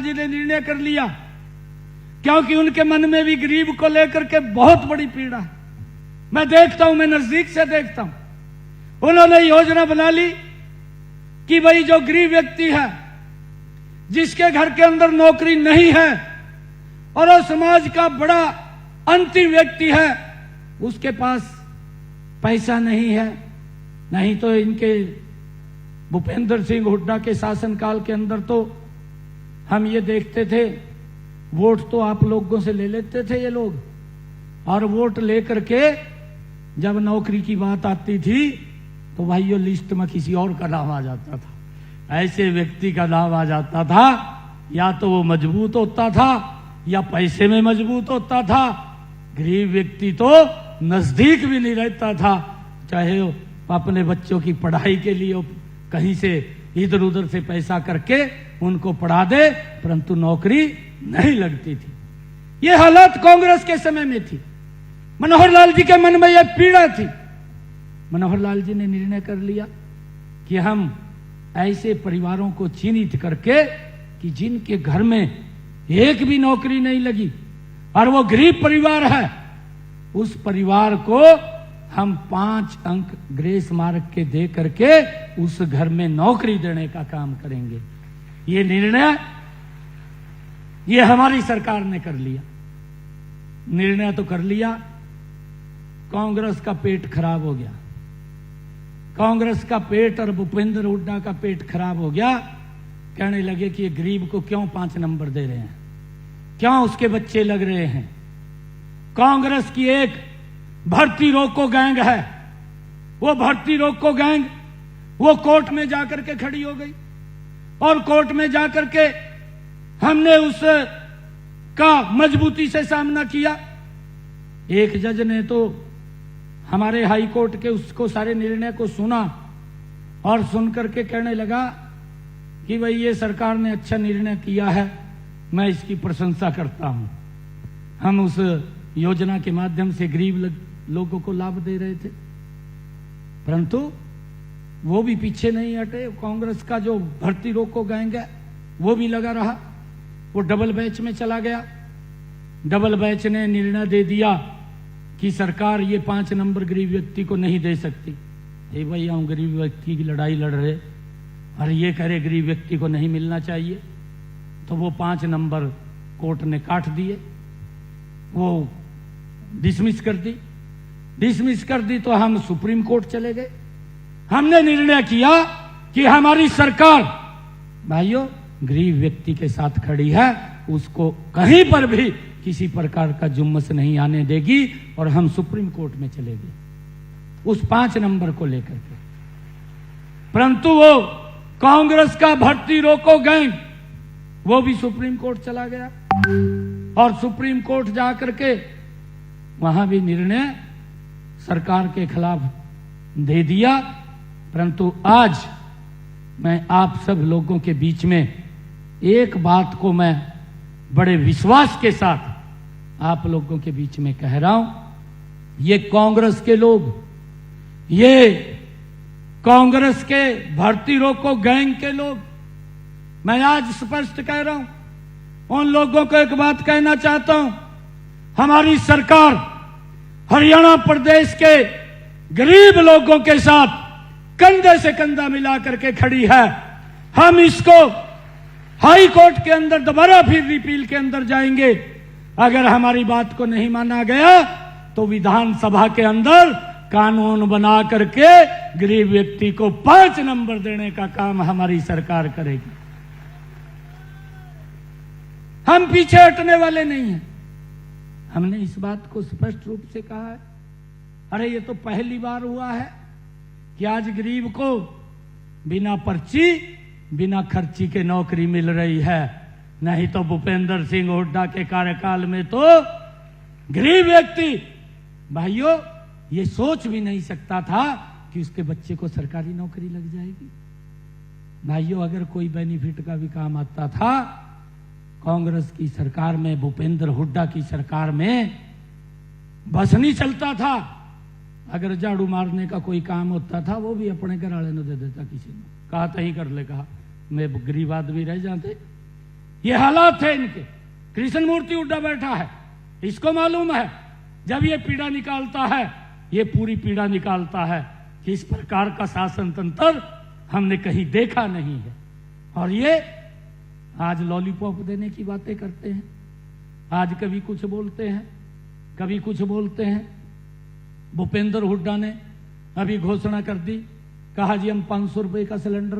जी ने निर्णय कर लिया, क्योंकि उनके मन में भी गरीब को लेकर के बहुत बड़ी पीड़ा है। मैं देखता हूं, मैं नजदीक से देखता हूं। उन्होंने योजना बना ली कि भाई जो गरीब व्यक्ति है, जिसके घर के अंदर नौकरी नहीं है और वो समाज का बड़ा अंतिम व्यक्ति है, उसके पास पैसा नहीं है। नहीं तो इनके भूपेंद्र सिंह हुड्डा के शासनकाल के अंदर तो हम ये देखते थे, वोट तो आप लोगों से ले लेते थे ये लोग, और वोट लेकर के जब नौकरी की बात आती थी तो भाई ये लिस्ट में किसी और का नाम आ जाता था, ऐसे व्यक्ति का नाम आ जाता था। या तो वो मजबूत होता था या पैसे में मजबूत होता था। गरीब व्यक्ति तो नजदीक भी नहीं रहता था, चाहे वो अपने बच्चों की पढ़ाई के लिए कहीं से इधर उधर से पैसा करके उनको पढ़ा दे, परंतु नौकरी नहीं लगती थी। ये हालत कांग्रेस के समय में थी। मनोहर लाल जी के मन में यह पीड़ा थी। मनोहर लाल जी ने निर्णय कर लिया कि हम ऐसे परिवारों को चिन्हित करके कि जिनके घर में एक भी नौकरी नहीं लगी और वो गरीब परिवार है, उस परिवार को हम 5 अंक ग्रेस मार्क के दे करके उस घर में नौकरी देने का काम करेंगे। ये निर्णय ये हमारी सरकार ने कर लिया। निर्णय तो कर लिया, कांग्रेस का पेट खराब हो गया। कांग्रेस का पेट और भूपेंद्र हुड्डा का पेट खराब हो गया। कहने लगे कि ये गरीब को क्यों 5 नंबर दे रहे हैं, क्यों उसके बच्चे लग रहे हैं। कांग्रेस की एक भर्ती रोको गैंग है, वो भर्ती रोको गैंग वो कोर्ट में जाकर के खड़ी हो गई और कोर्ट में जाकर के हमने उस का मजबूती से सामना किया। एक जज ने तो हमारे हाई कोर्ट के उसको सारे निर्णय को सुना और सुन करके कहने लगा कि भाई ये सरकार ने अच्छा निर्णय किया है, मैं इसकी प्रशंसा करता हूं। हम उस योजना के माध्यम से गरीब लोगों को लाभ दे रहे थे, परंतु वो भी पीछे नहीं हटे। कांग्रेस का जो भर्ती रोको गैंग है वो भी लगा रहा, वो डबल बैच में चला गया। डबल बैच ने निर्णय दे दिया कि सरकार ये 5 नंबर गरीब व्यक्ति को नहीं दे सकती। ए भाई, हम गरीब व्यक्ति की लड़ाई लड़ रहे और ये करे गरीब व्यक्ति को नहीं मिलना चाहिए, तो वो 5 नंबर कोर्ट ने काट दिए, वो डिसमिस कर दी। डिसमिस कर दी तो हम सुप्रीम कोर्ट चले गए। हमने निर्णय किया कि हमारी सरकार भाइयों गरीब व्यक्ति के साथ खड़ी है, उसको कहीं पर भी किसी प्रकार का जुम्मस नहीं आने देगी, और हम सुप्रीम कोर्ट में चले गए उस 5 नंबर को लेकर के। परंतु वो कांग्रेस का भर्ती रोको गैंग वो भी सुप्रीम कोर्ट चला गया और सुप्रीम कोर्ट जाकर के वहां भी निर्णय सरकार के खिलाफ दे दिया। परंतु आज मैं आप सब लोगों के बीच में एक बात को मैं बड़े विश्वास के साथ आप लोगों के बीच में कह रहा हूं। ये कांग्रेस के लोग, ये कांग्रेस के भर्ती रोको गैंग के लोग, मैं आज स्पष्ट कह रहा हूं, उन लोगों को एक बात कहना चाहता हूं। हमारी सरकार हरियाणा प्रदेश के गरीब लोगों के साथ कंधे से कंधा मिला करके खड़ी है। हम इसको हाई कोर्ट के अंदर दोबारा फिर रिपील के अंदर जाएंगे। अगर हमारी बात को नहीं माना गया तो विधानसभा के अंदर कानून बना करके गरीब व्यक्ति को 5 नंबर देने का काम हमारी सरकार करेगी। हम पीछे हटने वाले नहीं हैं। हमने इस बात को स्पष्ट रूप से कहा है। अरे ये तो पहली बार हुआ है कि आज गरीब को बिना पर्ची बिना खर्ची के नौकरी मिल रही है। नहीं तो भूपेंद्र सिंह हुड्डा के कार्यकाल में तो गरीब व्यक्ति भाइयों ये सोच भी नहीं सकता था कि उसके बच्चे को सरकारी नौकरी लग जाएगी। भाइयों, अगर कोई बेनिफिट का भी काम आता था कांग्रेस की सरकार में, भूपेंद्र हुड्डा की सरकार में बस नहीं चलता था। अगर झाड़ू मारने का कोई काम होता था वो भी अपने घर वाले ने दे देता, किसी ने कहा तो ही कर ले, कहा मैं गरीब आदमी रह जाते। ये हालात है इनके। कृष्ण मूर्ति उड्डा बैठा है, इसको मालूम है जब ये पीड़ा निकालता है, ये पूरी पीड़ा निकालता है कि इस प्रकार का शासन तंत्र हमने कहीं देखा नहीं है। और ये आज लॉलीपॉप देने की बातें करते हैं, आज कभी कुछ बोलते हैं, कभी कुछ बोलते हैं। भूपेंद्र हुड्डा ने अभी घोषणा कर दी, कहा जी हम 500 रुपए का सिलेंडर